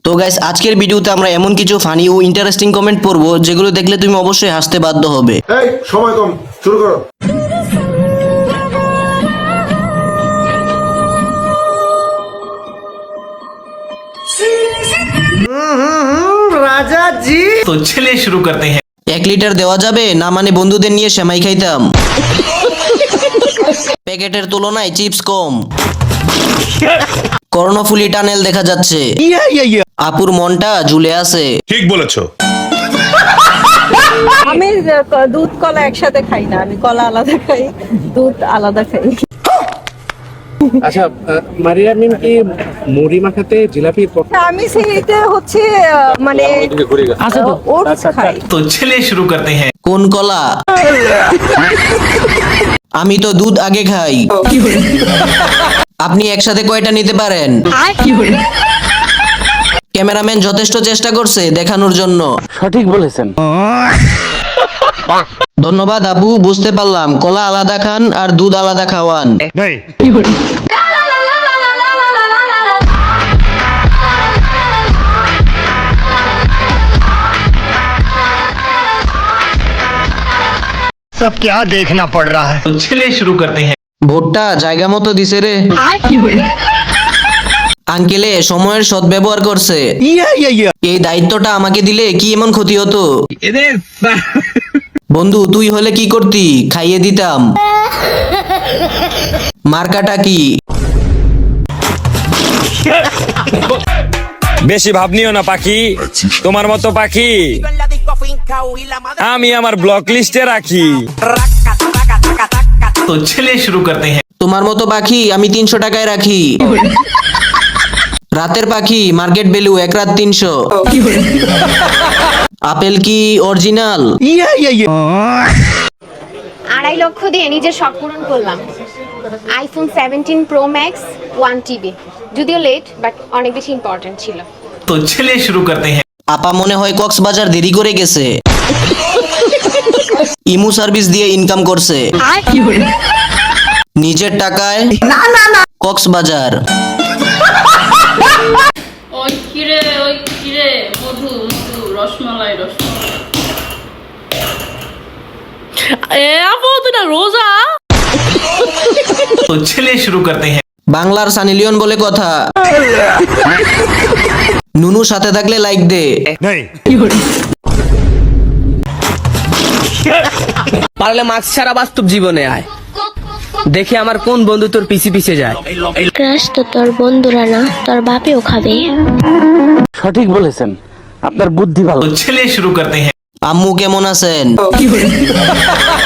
তো গাইস আজকের ভিডিওতে আমরা এমন কিছু ফানি ও ইন্টারেস্টিং কমেন্ট পড়বো যেগুলো দেখলে তুমি অবশ্যই হাসতে বাধ্য হবে। এই সময় কম, শুরু করো। राजा जी तो चलिए शुरू करते हैं। 1 লিটার দেওয়া যাবে না, মানে বন্ধুদের নিয়ে সেমাই খাইতাম। প্যাকেটের তুলনায় চিপস কম। কর্ণফুলী টানেল দেখা যাচ্ছে। আপুর মনটা ঝুলে আছে। ঠিক বলেছো। আমি দুধ কলা একসাথে খাই না, আমি কলা আলাদা খাই, দুধ আলাদা খাই। আচ্ছা, মারিয়া মিম কি মুড়ি মাখাতে জিলাপির আমি সেইতে হচ্ছে মানে ওটস খাই। तो चलिए शुरू करते हैं। কোন কলা? আমি তো দুধ আগে খাই। আপনি একসাথে কয়টা নিতে পারেন? ক্যামেরাম্যান যথেষ্ট চেষ্টা করছে দেখানোর জন্য। সঠিক বলেছেন। ধন্যবাদ আপু, বুঝতে পারলাম কলা আলাদা খান আর দুধ আলাদা খাওয়ান। सब क्या देखना पड़ रहा है। तो चलिए शुरू करते हैं। ভোটটা জায়গা মতো দিছে রে। আঙ্কেলে সময়ের সদ্ব্যবহার করছে। এই দায়িত্বটা আমাকে দিলে কি এমন ক্ষতি হতো? বন্ধু তুই হলে কি করতি? খাইয়ে দিতাম। মার্কাটা কি? বেশি ভাব নিও না পাখি, তোমার মতো পাখি আমি আমার ব্লক লিস্টে রাখি। तो चलिए शुरू करते हैं। তোমার মতো পাখি আমি 300 টাকায় রাখি। রাতের পাখি মার্কেট ভ্যালু 1 রাত 300। আপেল কি অরিজিনাল? 2.5 লক্ষ দিয়ে নিজের শখ পূরণ করলাম। আইফোন 17 প্রো ম্যাক্স 1 টিবি, যদিও লেট বাট অনেক বেশি ইম্পর্টেন্ট ছিল। तो चलिए शुरू करते हैं। আপা মনে হয় কক্সবাজার দেরি করে গেছে। ইমু সার্ভিস দিয়ে ইনকাম করছে। নিজের টাকায় কক্সবাজার। ওই কিরে মধু মধু রসমালাই এ আপু তুই না রোজা। तो चलिए शुरू करते हैं। বাংলার সানি লিওন বলে কথা। নুনু সাথে থাকলে লাইক দে। পারলে মাছ ছাড়া বাস্তব জীবনে আয়, দেখে আমার কোন বন্ধু তোর পিছে পিছে যায়। ক্রাশ তো তোর বন্ধুরা না, তোর বাপেও খাবে। সঠিক বলেছেন, আপনার বুদ্ধি ভালো। तो चलिए शुरू करते हैं। আম্মু কেমন আছেন?